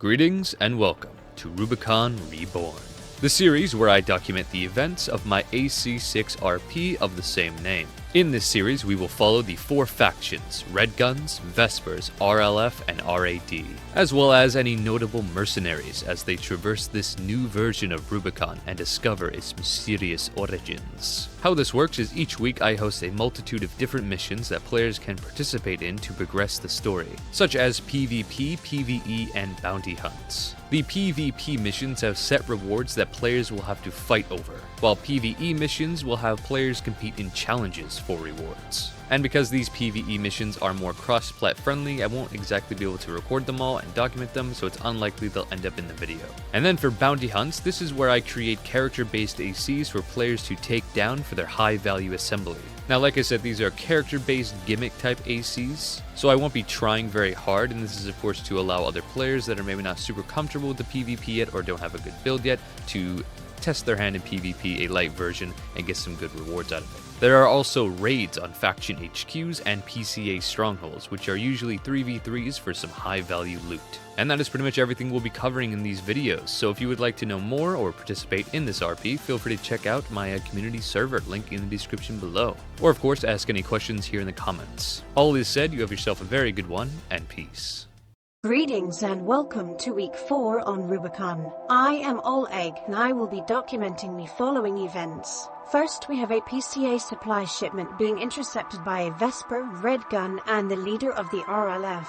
Greetings and welcome to Rubicon Reborn, the series where I document the events of my AC6 RP of the same name. In this series, we will follow the four factions, Red Guns, Vespers, RLF, and RAD, as well as any notable mercenaries as they traverse this new version of Rubicon and discover its mysterious origins. How this works is each week I host a multitude of different missions that players can participate in to progress the story, such as PvP, PvE, and bounty hunts. The PvP missions have set rewards that players will have to fight over, while PvE missions will have players compete in challenges for rewards. And because these PvE missions are more cross-plat friendly, I won't exactly be able to record them all and document them, so it's unlikely they'll end up in the video. And then for bounty hunts, this is where I create character-based ACs for players to take down for their high-value assembly. Now, like I said, these are character-based gimmick-type ACs, so I won't be trying very hard, and this is of course to allow other players that are maybe not super comfortable with the PvP yet or don't have a good build yet to test their hand in PvP, a light version, and get some good rewards out of it. There are also raids on faction HQs and PCA strongholds, which are usually 3v3s for some high value loot. And that is pretty much everything we'll be covering in these videos, so if you would like to know more or participate in this RP, feel free to check out my community server, link in the description below. Or of course, ask any questions here in the comments. All this said, you have yourself a very good one, and peace. Greetings and welcome to week 4 on Rubicon. I am Oleg and I will be documenting the following events. First, we have a PCA supply shipment being intercepted by a Vesper, Red Gun, and the leader of the RLF.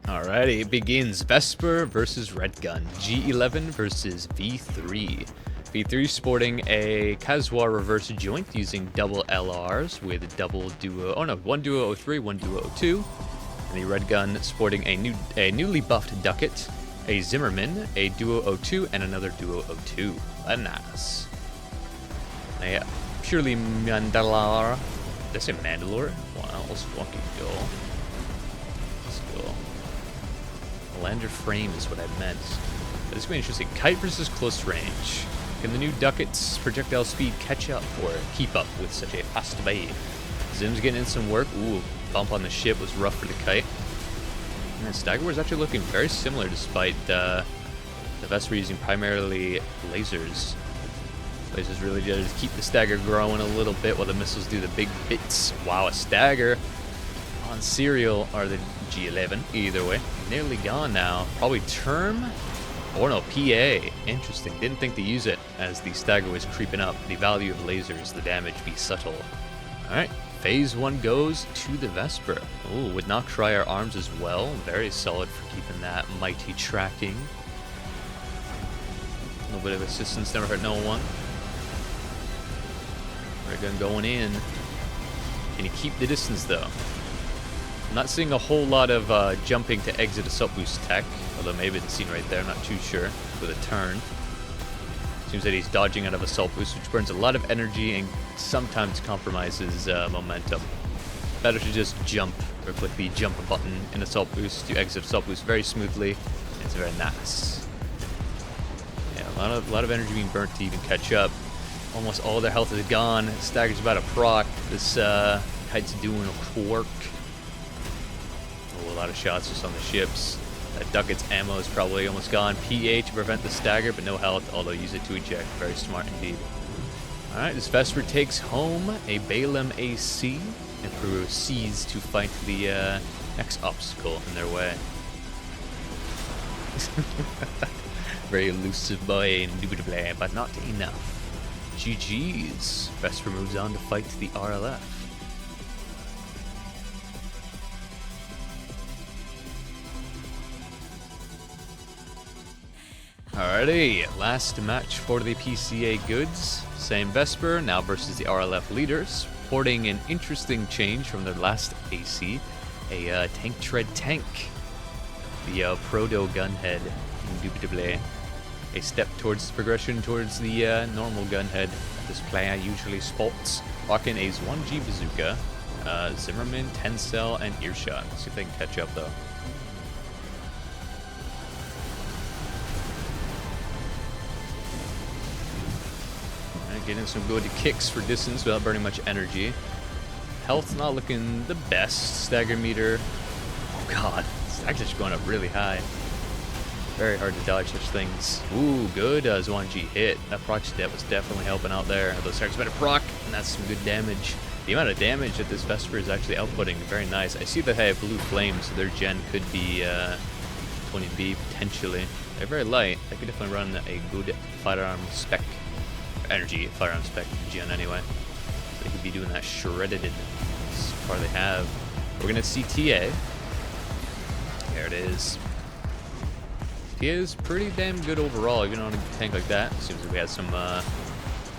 Alrighty, it begins Vesper versus Red Gun, G11 versus V3. V3 sporting a Kazuar reverse joint using double LRs with double duo, one duo 03, one duo 02. And the Red Gun sporting a newly buffed Ducat, a Zimmerman, a duo 02, and another duo 02. Nice. A purely Mandalore. Did I say Mandalore? Wow, let's fucking go. Let's go. Lander frame is what I meant. But this is going to be interesting. Kite versus close range. Can the new Ducat's projectile speed catch up or keep up with such a fast wave? Zim's getting in some work. Ooh, bump on the ship was rough for the Kite. And then Stagger was actually looking very similar despite the Vesper using primarily lasers. Lasers really did just keep the Stagger growing a little bit while the missiles do the big bits. Wow, a Stagger on serial, or the G11, either way. Nearly gone now. Probably term, or no, PA. Interesting. Didn't think to use it as the Stagger was creeping up. The value of lasers, the damage be subtle. Alright, phase 1 goes to the Vesper. Ooh, with Knock Crier arms as well. Very solid for keeping that mighty tracking. A little bit of assistance, never hurt no one. Red Gun going in. Can he keep the distance though? I'm not seeing a whole lot of jumping to exit assault boost tech, although maybe it's seen right there, I'm not too sure, with a turn. Seems that he's dodging out of assault boost, which burns a lot of energy and sometimes compromises momentum. Better to just jump, or click the jump button in assault boost to exit assault boost very smoothly. It's very nice. Yeah, a lot of energy being burnt to even catch up. Almost all their health is gone. Stagger's about to proc. This Kite's doing a quirk. A lot of shots just on the ships. That Ducat's ammo is probably almost gone. PA to prevent the Stagger, but no health, although use it to eject. Very smart indeed. Alright, this Vesper takes home a Balaam AC and proceeds to fight the next obstacle in their way. Very elusive boy, indubitably, but not enough. GG's. Vesper moves on to fight the RLF. Alrighty, last match for the PCA goods. Same Vesper, now versus the RLF leaders. Porting an interesting change from their last AC. A tank tread tank. The proto gunhead, indubitably. A step towards progression towards the normal gunhead this player usually spots. Rocking a 1G bazooka, Zimmerman, 10 cell, and earshot. Let's see if they can catch up though. getting some good kicks for distance without burning much energy. Health not looking the best. Stagger meter. Oh god, stagger's just going up really high. Very hard to dodge such things. Ooh, good Zwanji hit. That proc step was definitely helping out there. Those stagger's better proc, and that's some good damage. The amount of damage that this Vesper is actually outputting, very nice. I see that they have blue flames, so their gen could be 20B potentially. They're very light. They could definitely run a good firearm spec, energy firearm spec gen anyway. So they could be doing that shredded as far they have. We're gonna see TA. There it is. TA is pretty damn good overall, even on a tank like that. Seems like we had some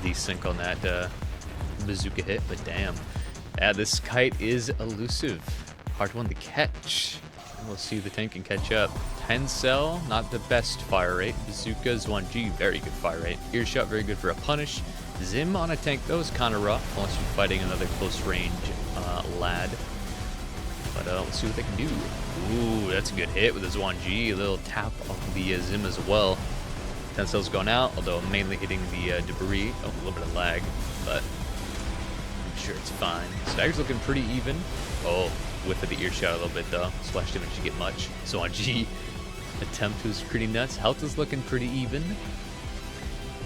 desync on that bazooka hit, but damn. Yeah, this kite is elusive. Hard one to catch. We'll see if the tank can catch up. 10 cell, not the best fire rate. Bazooka, Zwanji, very good fire rate. Earshot, very good for a punish. Zim on a tank, though, is kind of rough, unless you're fighting another close range lad. But we'll see what they can do. Ooh, that's a good hit with the Zwanji. A little tap of the Zim as well. 10 cells going out, although mainly hitting the debris. Oh, a little bit of lag, but I'm sure it's fine. Stagger's looking pretty even. Oh, whiff of the earshot a little bit though. Splash damage to get much. Zwanji attempt was pretty nuts. Health is looking pretty even.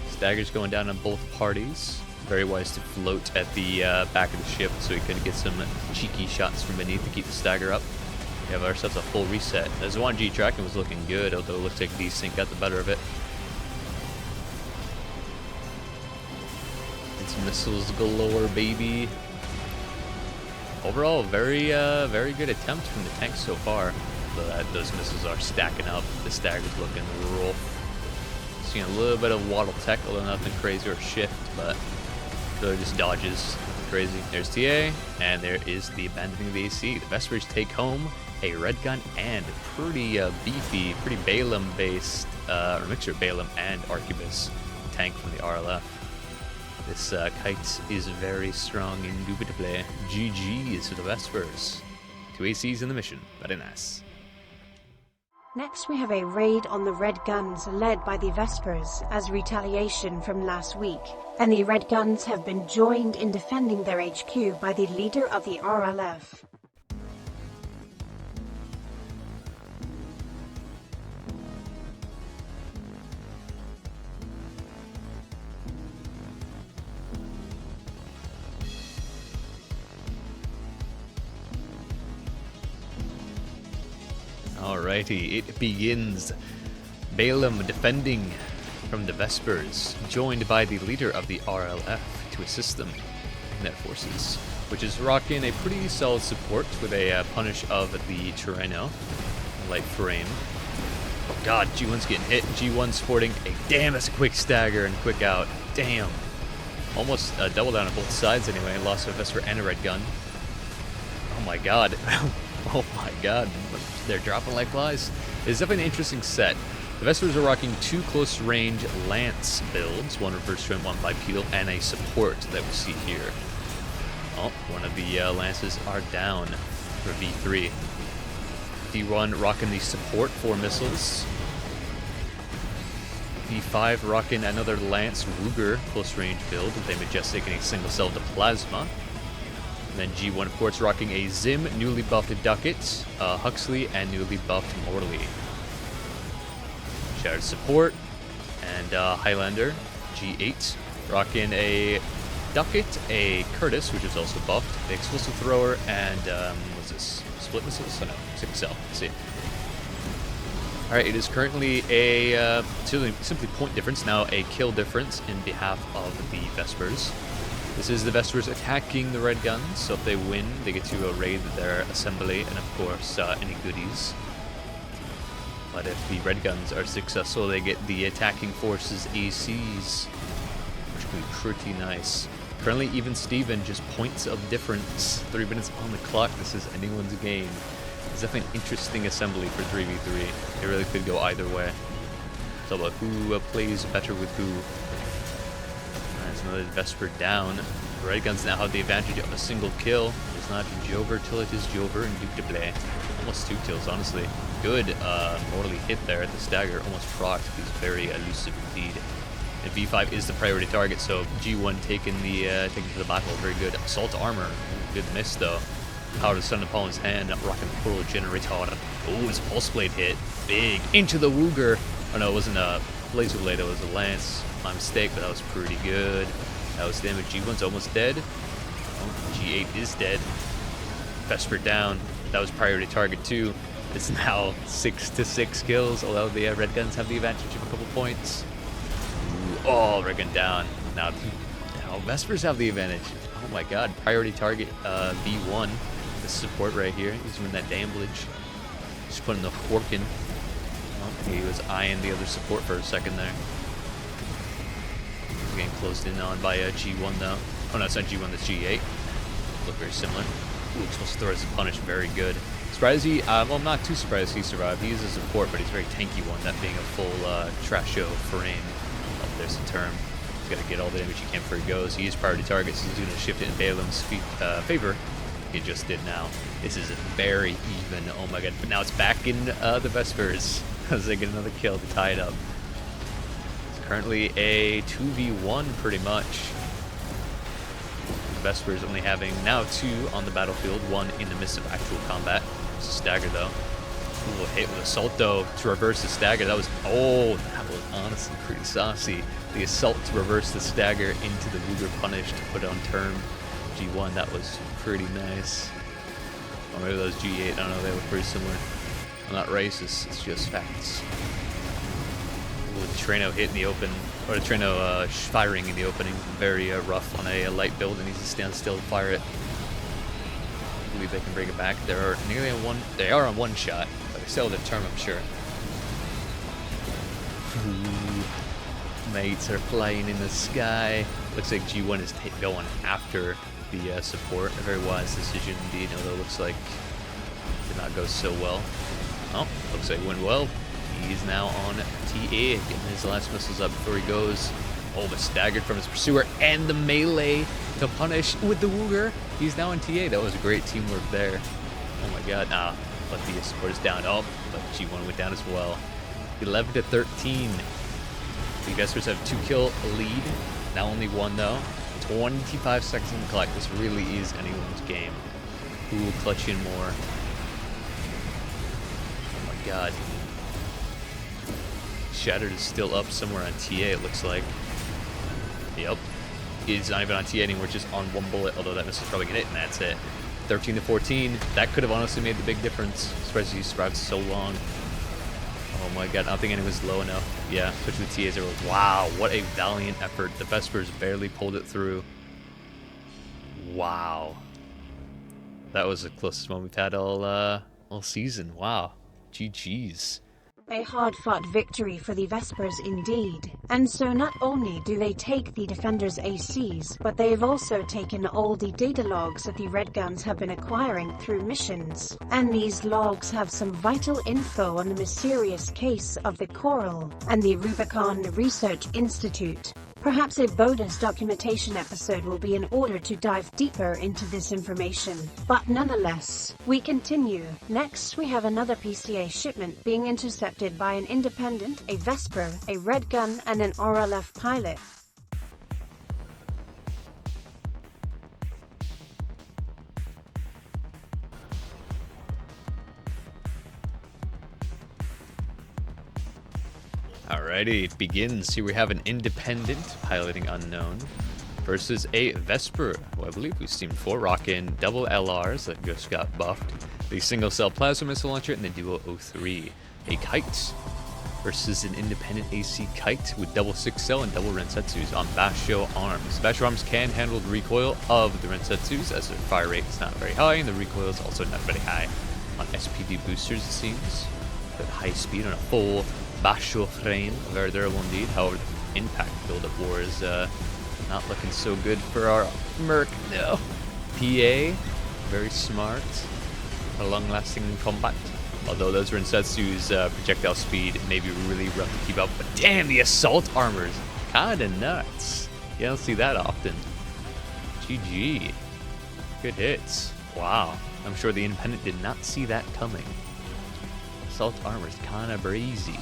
Stagger's going down on both parties. Very wise to float at the back of the ship so he can get some cheeky shots from beneath to keep the stagger up. We have ourselves a full reset. The Zwanji tracking was looking good, although it looks like desync got the better of it. It's missiles galore, baby. Overall, very good attempt from the tank so far. But those missiles are stacking up. The stagger's looking rough. Seeing a little bit of waddle tech, although nothing crazy or shift, but really just dodges. Crazy. There's TA, and there is the abandoning of the AC. The Vespers take home a red gun and pretty beefy, pretty Balaam-based, or mixture of Balaam and Arquebus tank from the RLF. This kite is very strong, indubitably. GG's to the Vespers. 2 ACs in the mission. Very nice. Next we have a raid on the Red Guns led by the Vespers as retaliation from last week, and the Red Guns have been joined in defending their HQ by the leader of the RLF. Alrighty, it begins. Balaam defending from the Vespers, joined by the leader of the RLF to assist them in their forces, which is rocking a pretty solid support with a punish of the Torreno, light frame. Oh god, G1's getting hit. G1 sporting a damn, that's a quick stagger and quick out. Damn. Almost double down on both sides anyway. Lost a Vesper and a red gun. Oh my god. Oh my god, they're dropping like flies. It's definitely an interesting set. The Vespers are rocking 2 close range lance builds, one reverse strength, one bipedal, and a support that we see here. Oh, one of the lances are down for V3. D1 rocking the support 4 missiles. D5 rocking another lance Ruger close range build with a majestic and a single cell to plasma. And then G1, of course, rocking a Zim, newly buffed Ducat, Huxley, and newly buffed Morley. Shattered support, and Highlander, G8, rocking a Ducat, a Curtis, which is also buffed, the explosive thrower, and what's this? Split missiles? Oh no, 6 cell. Let's see. Alright, it is currently a simply point difference, now a kill difference in behalf of the Vespers. This is the Vespers attacking the Red Guns, so if they win, they get to raid their assembly and, of course, any goodies. But if the Red Guns are successful, they get the attacking forces ACs, which can be pretty nice. Currently, even Steven, just points of difference. 3 minutes on the clock, this is anyone's game. It's definitely an interesting assembly for 3v3. It really could go either way. It's all about who plays better with who. There's another Vesper down. The Red Guns now have the advantage of a single kill. It's not Jover till it is Jover and indubitably. Almost 2 kills, honestly. Good Morley hit there at the stagger. Almost procced. He's very elusive indeed. And V5 is the priority target, so G1 taking to the battle. Very good. Assault armor. Ooh, good miss though. Power to Sun Opponent's hand. Rocking Portal Generator. Oh, it's a Pulse Blade hit. Big. Into the Wooger. Oh no, it wasn't a Laser Blade, it was a Lance. My mistake, but that was pretty good. That was damage. G1's almost dead. Oh, G8 is dead. Vesper down. That was priority target too. It's now 6-6 kills, although the Red Guns have the advantage of a couple points. Ooh, oh, Red Gun down. Now Vespers have the advantage. Oh my god, priority target V1. The support right here. He's doing that damage. Just putting the fork in. Oh, he was eyeing the other support for a second there. He's getting closed in on by G1 though. Oh no, it's not G1, that's G8. Look very similar. Ooh, supposed to throw as a punish, very good. Surprised he, well, I'm not too surprised he survived. He is a support, but he's a very tanky one, that being a full Trasho frame. Oh, there's the term. He's got to get all the damage he can before he goes. He is priority target, so he's going to shift it in Balaam's favor. He just did now. This is very even. Oh my god. But now it's back in the Vespers as they get another kill to tie it up. It's currently a 2v1 pretty much. The Vespers only having now 2 on the battlefield, 1 in the midst of actual combat. It's a stagger though. Ooh, a hit with Assault though to reverse the stagger. That was honestly pretty saucy. The Assault to reverse the stagger into the Wooger punish to put on term. G1, that was pretty nice. Or maybe that was G8, I don't know, they were pretty similar. I'm not racist, it's just facts. Ooh, the Trano hit in the open, or the Trano firing in the opening. Very rough on a light build, and needs to stand still to fire it. I believe they can bring it back. They're nearly on one, they are on one shot, but they still have the term, I'm sure. Ooh, mates are flying in the sky. Looks like G1 is going after the support. A very wise decision indeed, although it looks like it did not go so well. Oh, looks like it went well. He's now on TA, getting his last missiles up before he goes. Oh, but staggered from his pursuer and the melee to punish with the Wooger. He's now on TA. That was great teamwork there. Oh my god, but the support is down. Oh, but G1 went down as well. 11-13. The Vespers have 2-kill lead. Now only 1 though. 25 seconds to collect. This really is anyone's game. Who will clutch in more? Oh my god. Shattered is still up somewhere on TA, it looks like. Yep. He's not even on TA anymore, just on 1 bullet, although that missile's probably gonna hit, and that's it. 13-14. That could have honestly made the big difference, especially he survived so long. Oh my god, I don't think anyone's low enough. Yeah, especially with TA0. Wow, what a valiant effort. The Vespers barely pulled it through. Wow. That was the closest one we've had all season. Wow. GG's. A hard-fought victory for the Vespers indeed. And so not only do they take the Defenders' ACs, but they've also taken all the data logs that the Red Guns have been acquiring through missions. And these logs have some vital info on the mysterious case of the Coral and the Rubicon Research Institute. Perhaps a bonus documentation episode will be in order to dive deeper into this information. But nonetheless, we continue. Next, we have another PCA shipment being intercepted by an independent, a Vesper, a Red Gun, and an RLF pilot. Alrighty, it begins. Here we have an independent piloting unknown versus a Vesper, who I believe we've seen before, rocking double LRs that just got buffed, the single cell plasma missile launcher, and the Duo 03. A Kite versus an independent AC Kite with double 6-cell and double Rensetsus on Basho arms. Basho arms can handle the recoil of the Rensetsus, as their fire rate is not very high, and the recoil is also not very high. On SPD boosters, it seems, with high speed on a full Basho frame, very durable indeed. However, impact build-up war is not looking so good for our Merc. No. PA, very smart, for long-lasting in combat. Although those Rensetsu's projectile speed may be really rough to keep up. But damn, the assault armor's kinda nuts. You don't see that often. GG. Good hits. Wow. I'm sure the independent did not see that coming. Assault armor's kinda breezy.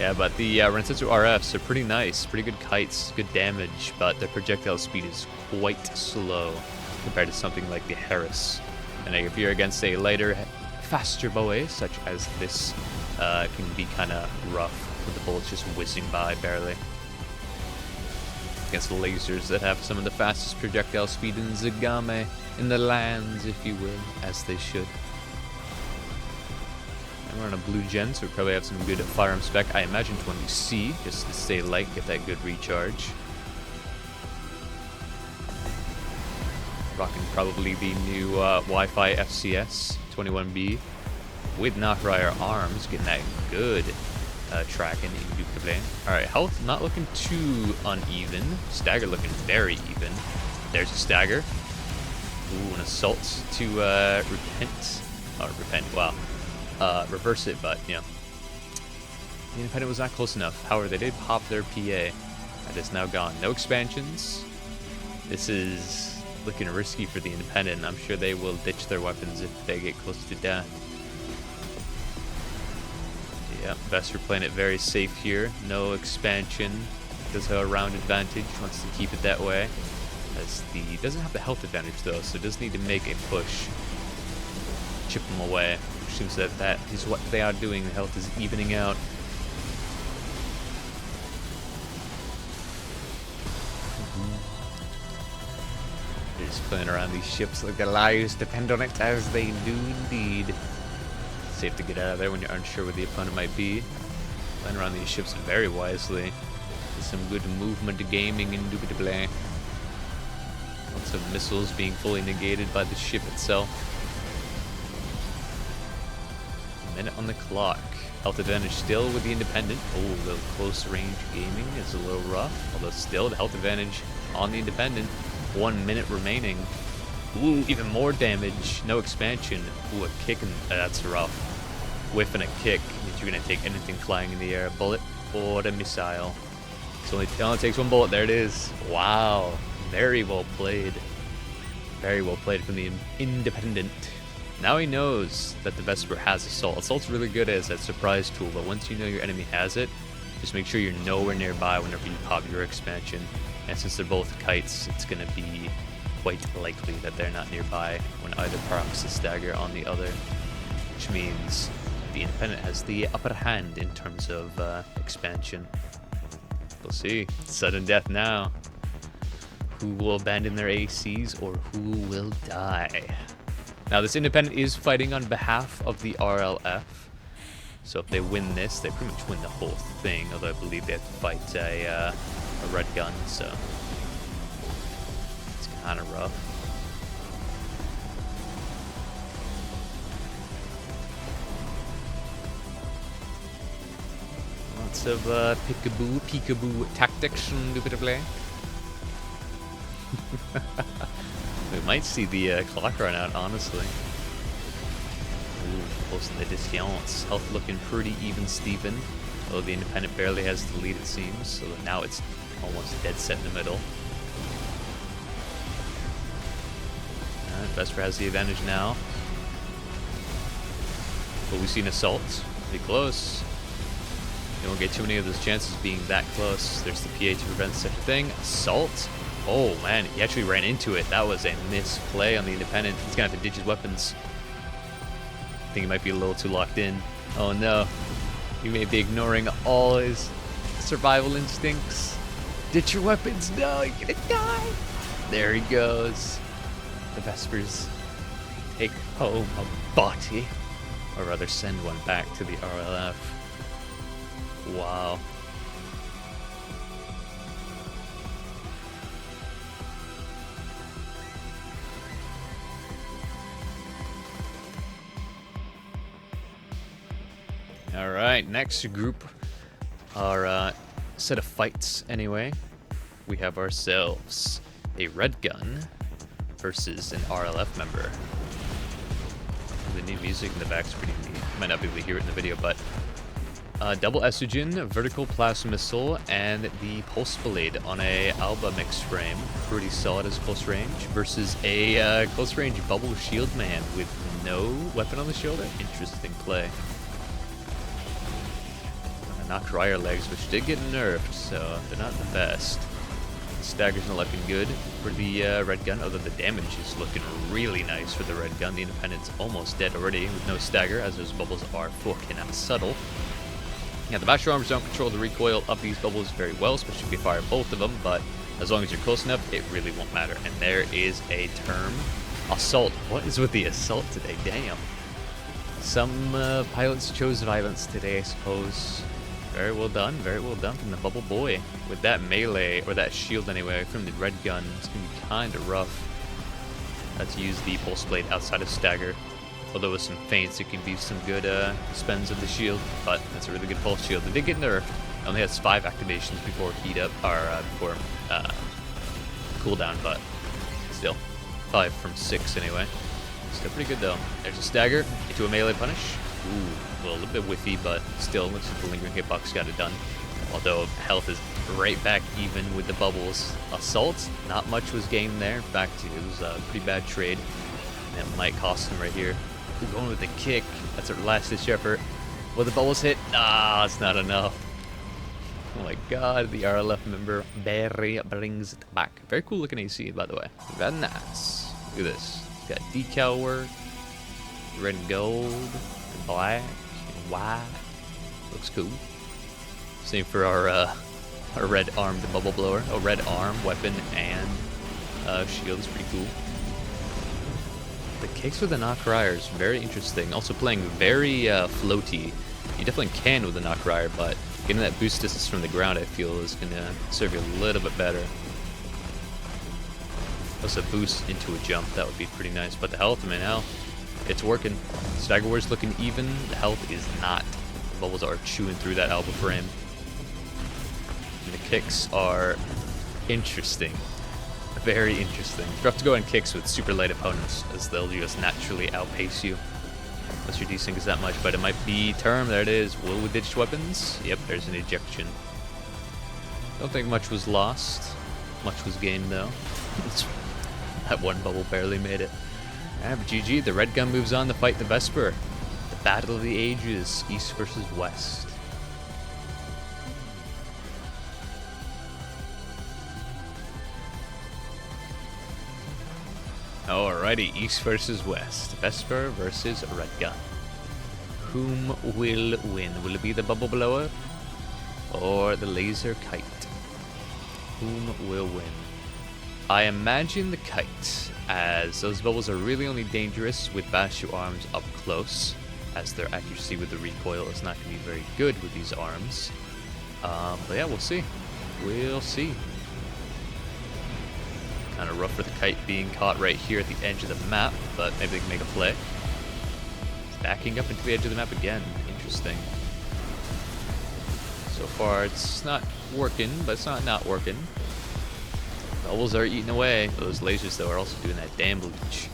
Yeah, but the Rensetsu RFs are pretty nice, pretty good kites, good damage, but their projectile speed is quite slow compared to something like the Harris. And if you're against a lighter, faster bow such as this, can be kind of rough with the bullets just whizzing by barely. Against the lasers that have some of the fastest projectile speed in Zagame, in the lands, if you will, as they should. And we're on a blue gen, so we probably have some good firearm spec. I imagine 20C, just to stay light, get that good recharge. Rocking probably the new Wi-Fi FCS 21B with Nachrier arms, getting that good tracking indubitably. Alright, health not looking too uneven. Stagger looking very even. There's a stagger. Ooh, an assault to repent. Or repent, wow. Reverse it, but, you know. The Independent was not close enough. However, they did pop their PA. That is now gone. No expansions. This is looking risky for the Independent. I'm sure they will ditch their weapons if they get close to death. Yep, Vesper playing it very safe here. No expansion. Does have a round advantage. Wants to keep it that way. As the doesn't have the health advantage though, so does need to make a push. Chip them away. Which seems that that is what they are doing. The health is evening out. They're just playing around these ships like their lives depend on it, as they do indeed. Safe to get out of there when you're unsure where the opponent might be. Playing around these ships very wisely. With some good movement gaming indubitably. Lots of missiles being fully negated by the ship itself. A minute on the clock. Health advantage still with the Independent. Oh, a little close range gaming is a little rough. Although still the health advantage on the Independent. 1 minute remaining. Ooh, even more damage. No expansion. Ooh, a kick and that's rough. Whiff and a kick means you're going to take anything flying in the air. A bullet or a missile. It only takes one bullet. There it is. Wow. Very well played. Very well played from the Independent. Now he knows that the Vesper has Assault. Assault's really good as that surprise tool, but once you know your enemy has it, just make sure you're nowhere nearby whenever you pop your expansion. And since they're both kites, it's going to be quite likely that they're not nearby when either procs the stagger on the other, which means the Independent has the upper hand in terms of expansion. We'll see. Sudden death now. Who will abandon their ACs or who will die? Now this Independent is fighting on behalf of the RLF, so if they win this, they pretty much win the whole thing, although I believe they have to fight a red gun, so it's kind of rough. Lots of peekaboo tactics indubitably. We might see the clock run out, honestly. Ooh, posting the distance. Health looking pretty even Steven. Although the Independent barely has the lead, it seems. So now it's almost dead set in the middle. Vesper has the advantage now. But we've seen Assault. Pretty close. You don't get too many of those chances being that close. There's the PA to prevent such a thing. Assault. Oh man, he actually ran into it. That was a misplay on the Independent. He's gonna have to ditch his weapons. I think he might be a little too locked in. Oh no. He may be ignoring all his survival instincts. Ditch your weapons. No, you're gonna die. There he goes. The Vespers take home a body. Or rather send one back to the RLF. Wow. Alright, next group, our set of fights anyway. We have ourselves a red gun versus an RLF member. The new music in the back's pretty neat. You might not be able to hear it in the video, but double estrogen, vertical plasma missile, and the pulse blade on a Alba mix frame. Pretty solid as close range versus a close range bubble shield man with no weapon on the shoulder. Interesting play. Knock-Rider legs, which did get nerfed, so they're not the best. The stagger's not looking good for the red gun, although the damage is looking really nice for the red gun. The independent's almost dead already with no stagger, as those bubbles are fucking subtle. Yeah, the Basher arms don't control the recoil of these bubbles very well, especially if you fire both of them, but as long as you're close enough, it really won't matter. And there is a term. Assault. What is with the assault today? Damn. Some pilots chose violence today, I suppose. Very well done from the Bubble Boy. With that melee, or that shield anyway, from the red gun, it's going to be kind of rough. Let's use the pulse blade outside of stagger. Although with some feints, it can be some good spends of the shield, but that's a really good pulse shield. It did get nerfed. It only has 5 activations before heat up, or before cooldown, but still. 5 from 6 anyway. Still pretty good though. There's a stagger into a melee punish. Ooh, well, a little bit whiffy, but still looks like the lingering hitbox got it done. Although health is right back even with the bubbles. Assault, not much was gained there. In fact, it was a pretty bad trade. And it might cost him right here. Ooh, going with the kick. That's our last-ditch effort. Will the bubbles hit? Ah, it's not enough. Oh my god, the RLF member Barry brings it back. Very cool looking AC, by the way. Very nice. Look at this. It's got decal work, red and gold, and black, and white. Looks cool. Same for our red armed bubble blower. A red arm, weapon, and shield is pretty cool. The kicks with the Knock-Rider is very interesting. Also playing very floaty. You definitely can with the Knock-Rider, but getting that boost distance from the ground, I feel, is going to serve you a little bit better. Also boost into a jump, that would be pretty nice. But the health, man, hell, it's working. Stagger War's looking even, the health is not. The bubbles are chewing through that elbow frame. And the kicks are interesting. Very interesting. You have to go on kicks with super light opponents, as they'll just naturally outpace you. Unless your desync is that much, but it might be term. There it is. Will with ditched weapons. Yep, there's an ejection. Don't think much was lost. Much was gained, though. That one bubble barely made it. Yeah, but GG, the red gun moves on to fight the Vesper. The battle of the ages, East versus West. Alrighty, East versus West. Vesper versus Red Gun. Whom will win? Will it be the Bubble Blower or the Laser Kite? Whom will win? I imagine the Kite, as those bubbles are really only dangerous with Bashu arms up close, as their accuracy with the recoil is not going to be very good with these arms. But yeah, we'll see. We'll see. Kind of rough for the Kite being caught right here at the edge of the map, but maybe they can make a play. Backing up into the edge of the map again. Interesting. So far, it's not working, but it's not working. Bubbles are eating away. Those lasers, though, are also doing that damage.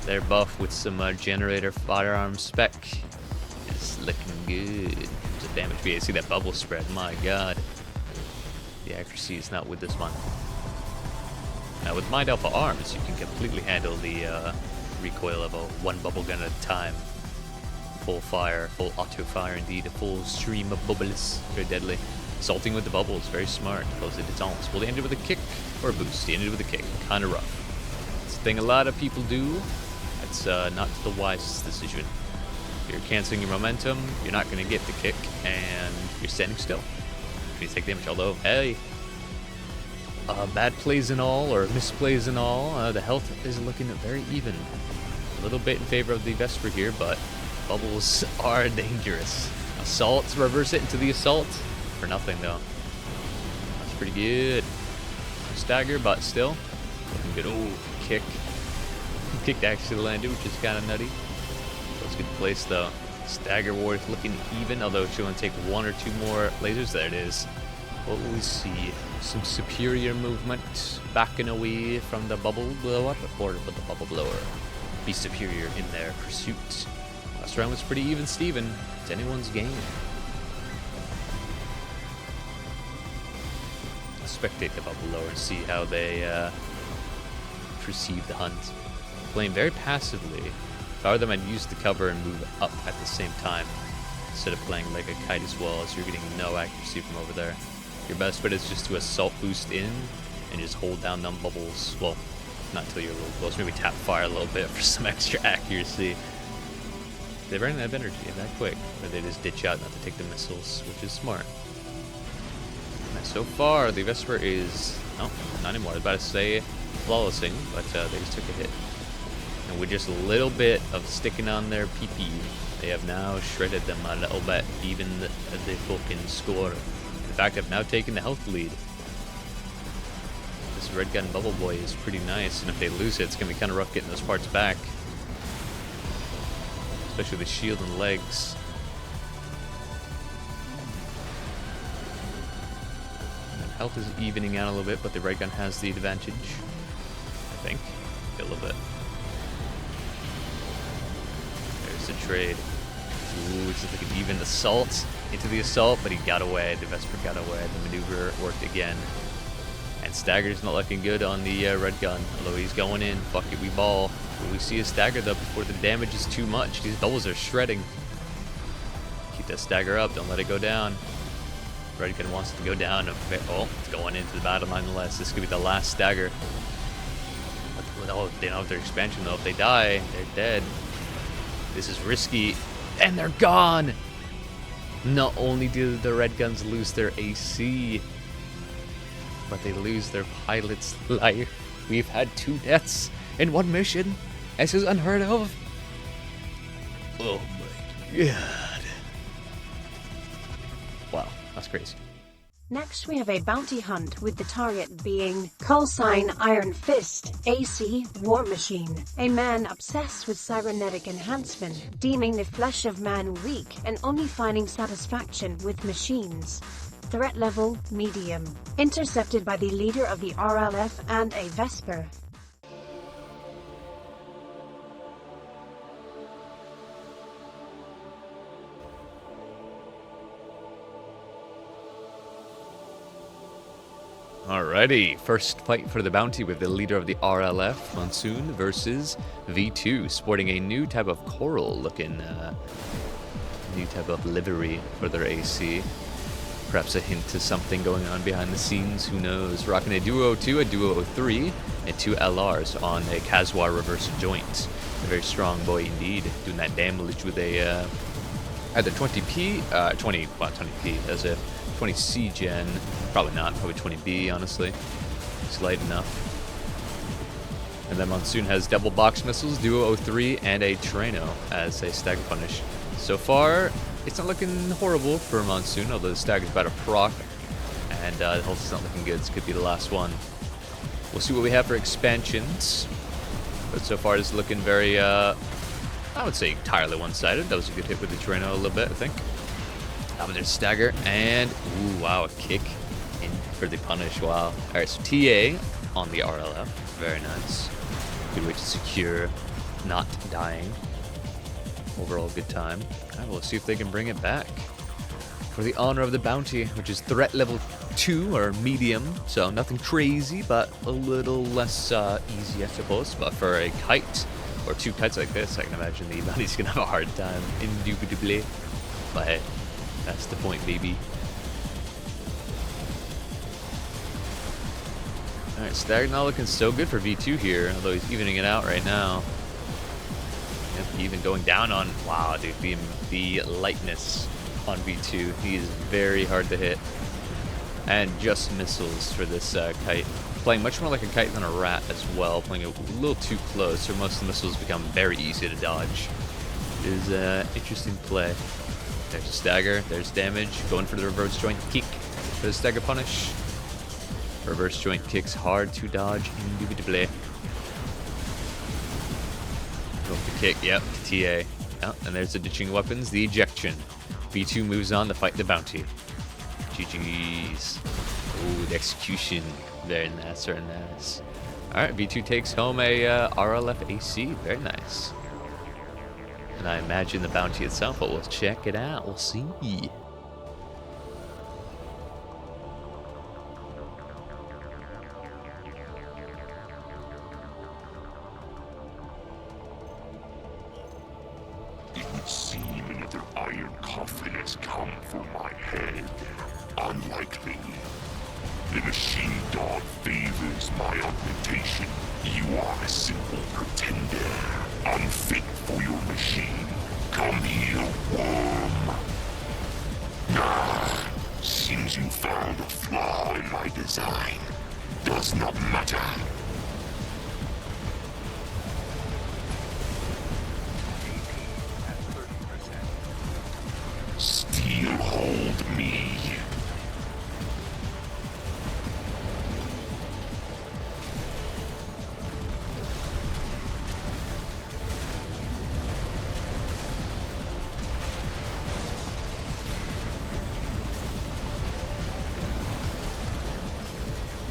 They're buffed with some generator firearm spec. It's looking good. There's a damage. Yeah, see that bubble spread? My god. The accuracy is not with this one. Now with Mind Alpha arms, you can completely handle the recoil of a one bubble gun at a time. Full fire, full auto fire indeed, a full stream of bubbles. Very deadly. Assaulting with the bubbles, very smart. Close the détente. Will they end it with a kick or a boost? They ended with a kick. Kind of rough. It's a thing a lot of people do. It's not the wisest decision. If you're canceling your momentum, you're not going to get the kick, and you're standing still. You take damage, although, hey, bad plays and all, or misplays and all, the health is looking very even. A little bit in favor of the Vesper here, but bubbles are dangerous. Assault, reverse it into the assault. For nothing, though. That's pretty good. Stagger, but still looking good. Oh, kick. Kick actually landed, which is kind of nutty. That's a good place, though. Stagger War looking even, although she'll only take one or two more lasers. There it is. What will we see? Some superior movement backing away from the bubble blower, or would the bubble blower be superior in their pursuit? Last round was pretty even, Steven. It's anyone's game. Spectate the bubble blower and see how they perceive the hunt. Playing very passively. If I were them, I'd use the cover and move up at the same time. instead of playing like a kite as well, as you're getting no accuracy from over there. Your best bet is just to assault boost in and just hold down them bubbles. Well, not until you're a little close. Maybe tap fire a little bit for some extra accuracy. They run out of energy that quick, or they just ditch out not to take the missiles, which is smart. And so far, the Vesper is... Oh, not anymore. I was about to say flawlessing, but they just took a hit. And with just a little bit of sticking on their PP, they have now shredded them a little bit, even as they fucking score. In fact, I've now taken the health lead. This red gun bubble boy is pretty nice, and if they lose it, it's going to be kind of rough getting those parts back. Especially the shield and legs. And health is evening out a little bit, but the red gun has the advantage. I think. A little bit. There's the trade. Ooh, it's like an even assault into the assault, but he got away. The Vesper got away. The maneuver worked again. And Stagger's not looking good on the red gun, although he's going in. Fuck it, we ball. Will we see a Stagger though before the damage is too much? These bubbles are shredding. Keep that Stagger up, don't let it go down. Red gun wants to go down. Oh, it's going into the battle nonetheless. This could be the last Stagger. Oh, they don't have their expansion though. If they die, they're dead. This is risky. And they're gone! Not only do the red guns lose their AC, but they lose their pilot's life. We've had 2 deaths in one mission. This is unheard of. Oh my god. Wow, that's crazy. Next, we have a bounty hunt with the target being Callsign Iron Fist, AC War Machine, a man obsessed with cybernetic enhancement, deeming the flesh of man weak and only finding satisfaction with machines. Threat level medium. Intercepted by the leader of the RLF and a Vesper. Alrighty, first fight for the bounty with the leader of the RLF, Monsoon, versus V2, sporting a new type of coral looking, new type of livery for their AC. Perhaps a hint to something going on behind the scenes, who knows. Rocking a Duo 02, a Duo 03, and 2 LRs on a Kazwa reverse joint. A very strong boy indeed, doing that damage with a, either 20p, 20p, as a 20C gen, probably not, probably 20B, honestly. It's light enough. And then Monsoon has double box missiles, Duo 03, and a Trano as a stagger punish. So far, it's not looking horrible for Monsoon, although the stagger's about to proc, and the health is not looking good. This could be the last one. We'll see what we have for expansions, but so far it's looking very, I would say entirely one-sided. That was a good hit with the Trano a little bit, I think. There's Stagger, and ooh, wow, a kick in for the punish. Wow. Alright, so TA on the RLF. Very nice. Good way to secure not dying. Overall, good time. Alright, well, let's see if they can bring it back for the honor of the bounty, which is threat level 2 or medium. So nothing crazy, but a little less easy, I suppose. But for a kite or 2 kites like this, I can imagine the bounty's gonna have a hard time, indubitably. But hey, that's the point, baby. Alright, Stagger not looking so good for V2 here, although he's evening it out right now. Yep, even going down on... Wow, dude, the lightness on V2. He is very hard to hit. And just missiles for this kite. Playing much more like a kite than a rat as well, playing a little too close, so most of the missiles become very easy to dodge. It is an interesting play. There's a Stagger, there's damage, going for the reverse joint kick for the Stagger punish. Reverse joint kicks hard to dodge, indubitably. Go for the kick, yep, TA. Yep, and there's the ditching weapons, the ejection. V2 moves on to fight the bounty. GG's. Ooh, the execution. Very nice, very nice. Alright, V2 takes home a RLF AC, very nice. And I imagine the bounty itself, but we'll check it out. We'll see. It would seem another iron coffin favors my augmentation. You are a simple pretender, unfit for your machine. Come here, worm. Ah, seems you found a flaw in my design. Does not matter. Still hold me.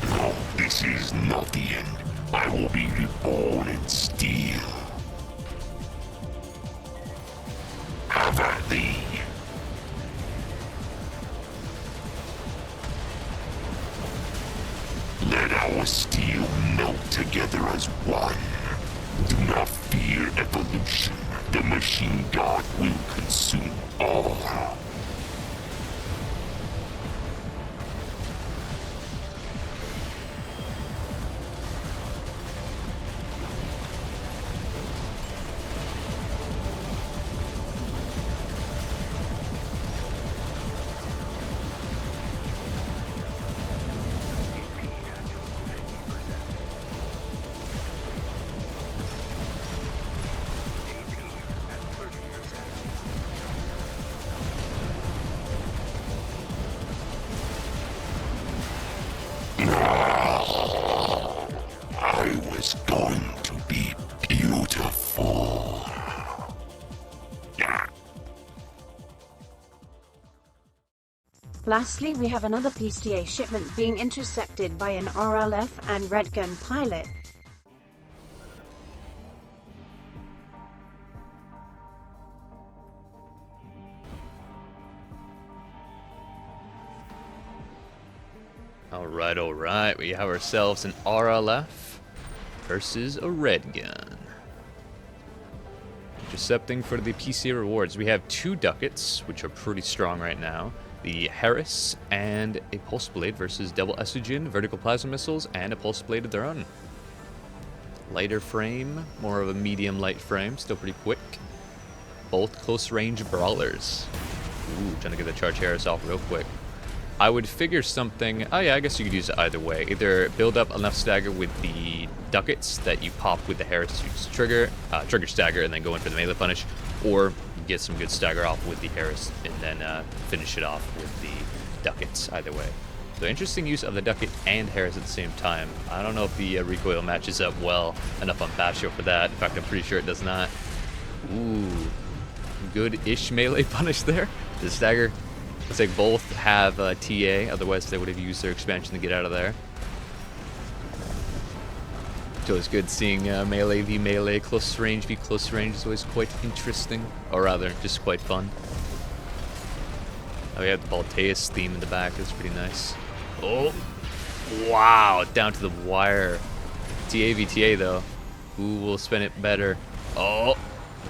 No, this is not the end. I will be reborn in steel. Have at thee. Let our steel melt together as one. Do not fear evolution. The machine god will consume all. I was going to be beautiful. Lastly, we have another PCA shipment being intercepted by an RLF and Red Gun pilot. Alright, we have ourselves an RLF versus a Red Gun. Intercepting for the PCA rewards. We have 2 ducats, which are pretty strong right now. The Harris and a Pulse Blade versus Double Estrogen, Vertical Plasma Missiles, and a Pulse Blade of their own. Lighter frame, more of a medium light frame, still pretty quick. Both close range brawlers. Ooh, trying to get the Charge Harris off real quick. I would figure something, oh yeah, I guess you could use it either way. Either build up enough stagger with the ducats that you pop with the Harris to trigger stagger and then go in for the melee punish, or get some good stagger off with the Harris and then finish it off with the ducats, either way. So interesting use of the ducat and Harris at the same time. I don't know if the recoil matches up well enough on Basho for that. In fact, I'm pretty sure it does not. Ooh, good-ish melee punish there. The stagger. Looks like both have TA, otherwise they would have used their expansion to get out of there. So it's good seeing melee v melee, close range v close range is always quite interesting. Or rather, just quite fun. Oh, we have the Balteus theme in the back, that's pretty nice. Oh, wow, down to the wire. TA v TA though. Who will spin it better? Oh,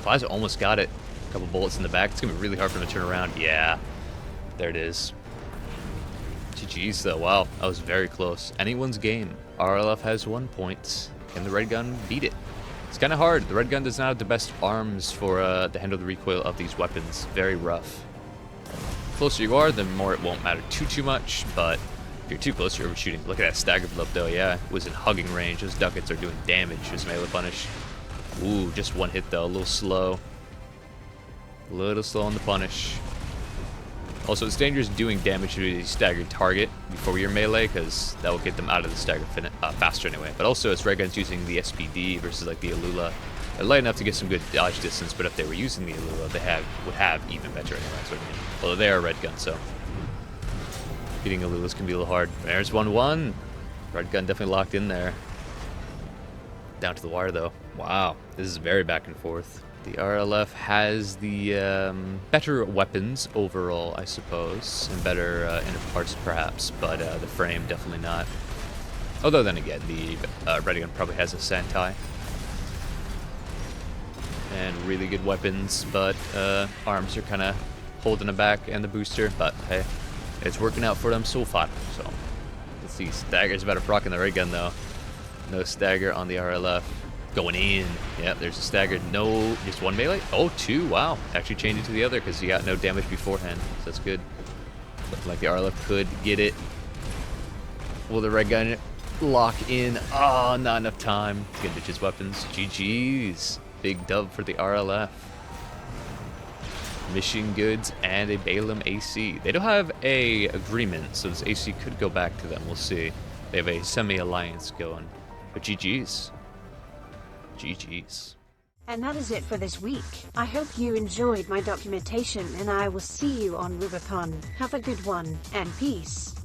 Plaza almost got it. A couple bullets in the back. It's going to be really hard for him to turn around. Yeah. There it is. GG's though. Wow, that was very close. Anyone's game. RLF has 1 point. Can the Red Gun beat it? It's kind of hard. The Red Gun does not have the best arms for to handle the recoil of these weapons. Very rough. The closer you are, the more it won't matter too much, but if you're too close, you're overshooting. Look at that stagger flip though. Yeah, it was in hugging range. Those ducats are doing damage. His melee punish. Ooh, just one hit though. A little slow. A little slow on the punish. Also, it's dangerous doing damage to a staggered target before your melee, because that will get them out of the stagger faster anyway. But also, it's Red Guns using the SPD versus like the Alula. They're light enough to get some good dodge distance, but if they were using the Alula, they would have even better anyway. That's what I mean. Although they are Red Gun, so hitting Alulas can be a little hard. There's 1-1. Red Gun definitely locked in there. Down to the wire though. Wow, this is very back and forth. The RLF has the better weapons overall, I suppose, and better inner parts perhaps, but the frame definitely not. Although then again, the Red Gun probably has a Sentai. And really good weapons, but arms are kind of holding it back and the booster, but hey, it's working out for them so far, so Let's see, Stagger's about to proc in the ray gun though. No stagger on the RLF. Going in. Yep, there's a stagger. No, just one melee? Oh, two. Wow. Actually changed it to the other because he got no damage beforehand. So that's good. Looking like the RLF could get it. Will the red gun lock in? Oh, not enough time to get ditches weapons. GG's. Big dub for the RLF. Mission goods and a Balaam AC. They don't have a agreement, so this AC could go back to them. We'll see. They have a semi-alliance going. But GG's. GG's. And that is it for this week. I hope you enjoyed my documentation and I will see you on Rubicon. Have a good one, and peace.